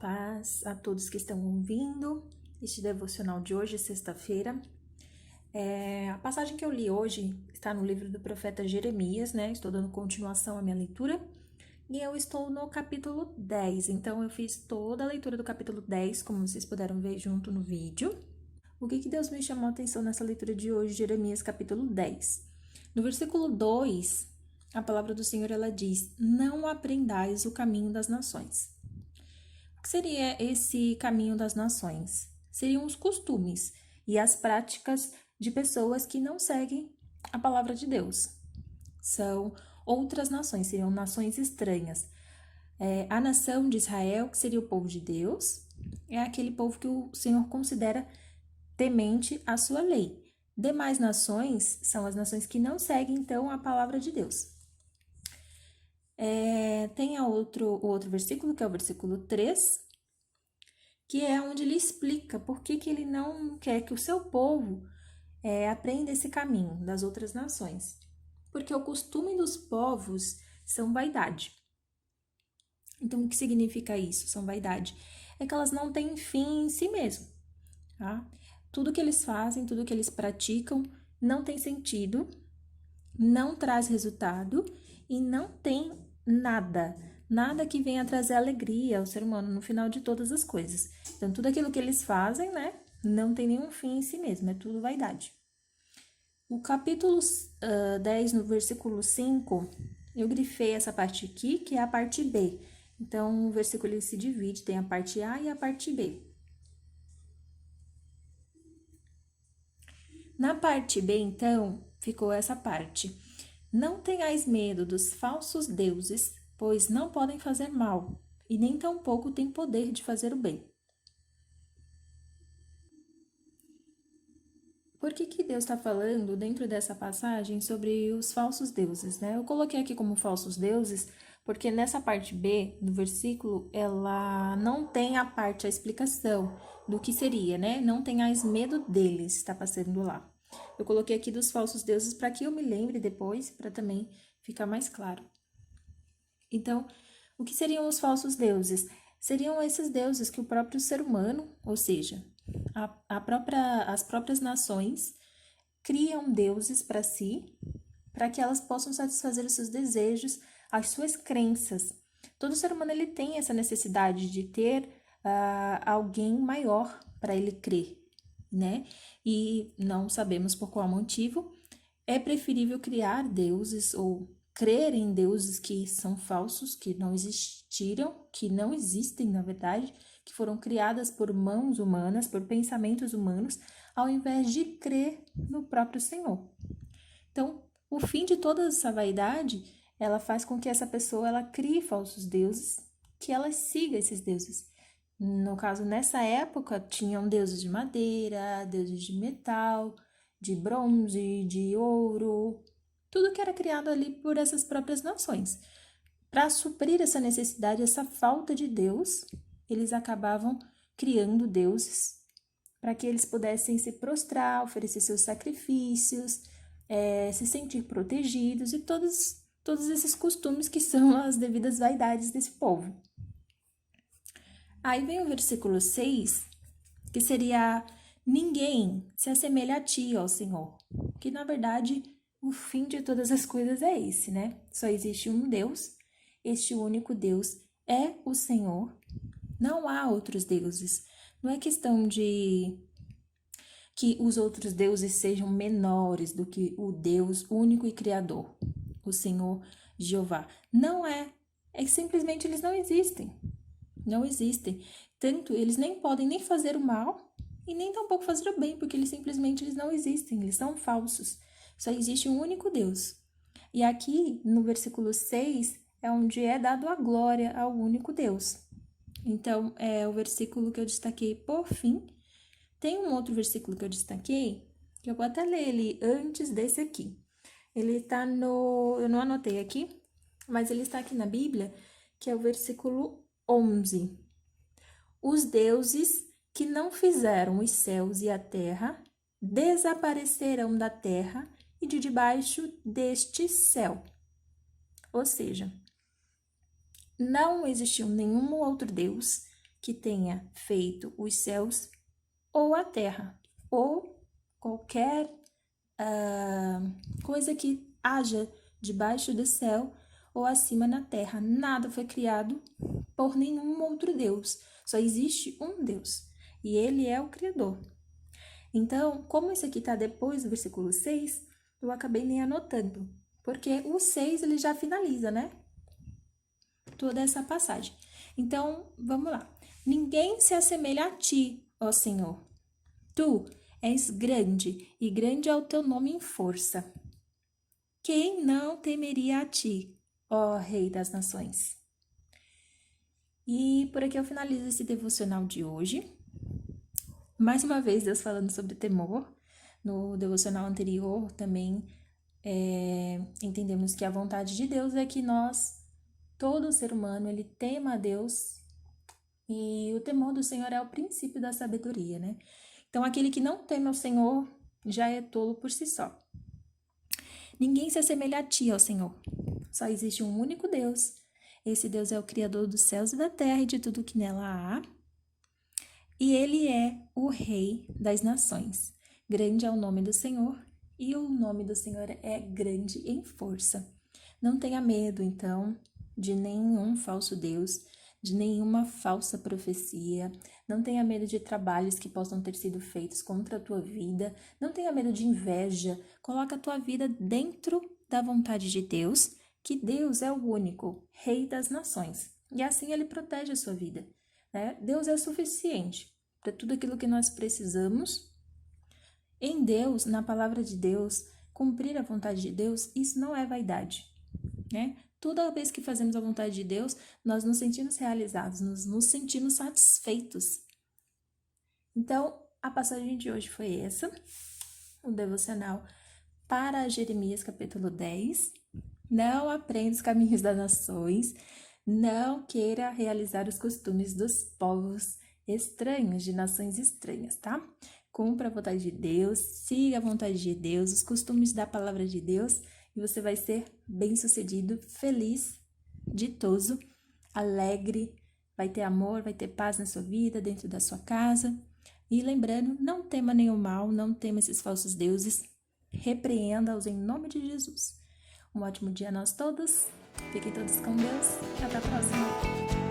Paz a todos que estão ouvindo este devocional de hoje, sexta-feira. A passagem que eu li hoje está no livro do profeta Jeremias, né? Estou dando continuação à minha leitura e eu estou no capítulo 10. Então, eu fiz toda a leitura do capítulo 10, como vocês puderam ver junto no vídeo. O que Deus me chamou a atenção nessa leitura de hoje, Jeremias capítulo 10? No versículo 2, a palavra do Senhor, ela diz: "Não aprendais o caminho das nações." O que seria esse caminho das nações? Seriam os costumes e as práticas de pessoas que não seguem a palavra de Deus. São outras nações, seriam nações estranhas. A nação de Israel, que seria o povo de Deus, é aquele povo que o Senhor considera temente à sua lei. Demais nações são as nações que não seguem, então, a palavra de Deus. Tem o outro versículo, que é o versículo 3, que é onde ele explica por que ele não quer que o seu povo aprenda esse caminho das outras nações. Porque o costume dos povos são vaidade. Então, o que significa isso? São vaidade. É que elas não têm fim em si mesmo, tá? Tudo que eles fazem, tudo que eles praticam não tem sentido, não traz resultado e não tem nada que venha trazer alegria ao ser humano no final de todas as coisas. Então, tudo aquilo que eles fazem, né, não tem nenhum fim em si mesmo, é tudo vaidade. O capítulo 10, no versículo 5, eu grifei essa parte aqui, que é a parte B. Então, o versículo ele se divide, tem a parte A e a parte B. Na parte B, então, ficou essa parte: "Não tenhais medo dos falsos deuses, pois não podem fazer mal, e nem tampouco têm poder de fazer o bem." Por que Deus está falando dentro dessa passagem sobre os falsos deuses, né? Eu coloquei aqui como falsos deuses porque nessa parte B do versículo, ela não tem a explicação do que seria, né? "Não tenhais medo deles", está passando lá. Eu coloquei aqui dos falsos deuses para que eu me lembre depois, para também ficar mais claro. Então, o que seriam os falsos deuses? Seriam esses deuses que o próprio ser humano, ou seja, as próprias nações, criam deuses para si, para que elas possam satisfazer os seus desejos, as suas crenças. Todo ser humano ele tem essa necessidade de ter alguém maior para ele crer, né? E não sabemos por qual motivo. É preferível criar deuses ou crer em deuses que são falsos, que não existiram, que não existem, na verdade, que foram criadas por mãos humanas, por pensamentos humanos, ao invés de crer no próprio Senhor. Então, o fim de toda essa vaidade, ela faz com que essa pessoa ela crie falsos deuses, que ela siga esses deuses. No caso, nessa época, tinham deuses de madeira, deuses de metal, de bronze, de ouro, tudo que era criado ali por essas próprias nações. Para suprir essa necessidade, essa falta de Deus, eles acabavam criando deuses para que eles pudessem se prostrar, oferecer seus sacrifícios, se sentir protegidos e todos esses costumes que são as devidas vaidades desse povo. Aí vem o versículo 6, que seria: "Ninguém se assemelha a ti, ó Senhor." Que, na verdade, o fim de todas as coisas é esse, né? Só existe um Deus este único Deus é o Senhor. Não há outros deuses. Não é questão de que os outros deuses sejam menores do que o Deus único e criador, o Senhor Jeová. Não é. É que simplesmente eles não existem. Não existem. Tanto eles nem podem nem fazer o mal e nem tampouco fazer o bem, porque eles não existem, eles são falsos. Só existe um único Deus. E aqui, no versículo 6, é onde é dado a glória ao único Deus. Então, é o versículo que eu destaquei por fim. Tem um outro versículo que eu destaquei, que eu vou até ler ele antes desse aqui. Ele está no... Eu não anotei aqui, mas ele está aqui na Bíblia, que é o versículo 11. Os deuses que não fizeram os céus e a terra desaparecerão da terra e de debaixo deste céu. Ou seja, não existiu nenhum outro Deus que tenha feito os céus ou a terra, ou qualquer coisa que haja debaixo do céu ou acima na terra. Nada foi criado por nenhum outro Deus. Só existe um Deus, e Ele é o Criador. Então, como isso aqui está depois do versículo 6, eu acabei nem anotando, porque o 6 ele já finaliza, né? Toda essa passagem. Então, vamos lá. Ninguém se assemelha a ti, ó Senhor. Tu és grande, e grande é o teu nome em força. Quem não temeria a ti, ó Rei das Nações? E por aqui eu finalizo esse devocional de hoje. Mais uma vez, Deus falando sobre temor. No devocional anterior também entendemos que a vontade de Deus é que nós, todo ser humano, ele tema a Deus. E o temor do Senhor é o princípio da sabedoria, né? Então, aquele que não teme ao Senhor já é tolo por si só. Ninguém se assemelha a ti, ó Senhor. Só existe um único Deus. Esse Deus é o Criador dos céus e da terra e de tudo que nela há. E Ele é o Rei das nações. Grande é o nome do Senhor, e o nome do Senhor é grande em força. Não tenha medo, então, de nenhum falso Deus, de nenhuma falsa profecia. Não tenha medo de trabalhos que possam ter sido feitos contra a tua vida. Não tenha medo de inveja. Coloca a tua vida dentro da vontade de Deus, que Deus é o único Rei das nações. E assim Ele protege a sua vida, né? Deus é suficiente para tudo aquilo que nós precisamos. Em Deus, na palavra de Deus, cumprir a vontade de Deus, isso não é vaidade, né? Toda vez que fazemos a vontade de Deus, nós nos sentimos realizados, nos sentimos satisfeitos. Então, a passagem de hoje foi essa, o devocional para Jeremias capítulo 10. Não aprenda os caminhos das nações, não queira realizar os costumes dos povos estranhos, de nações estranhas, tá? Cumpra a vontade de Deus, siga a vontade de Deus, os costumes da palavra de Deus, e você vai ser bem-sucedido, feliz, ditoso, alegre, vai ter amor, vai ter paz na sua vida, dentro da sua casa. E lembrando, não tema nenhum mal, não tema esses falsos deuses, repreenda-os em nome de Jesus. Um ótimo dia a nós todos, fiquem todos com Deus, até a próxima!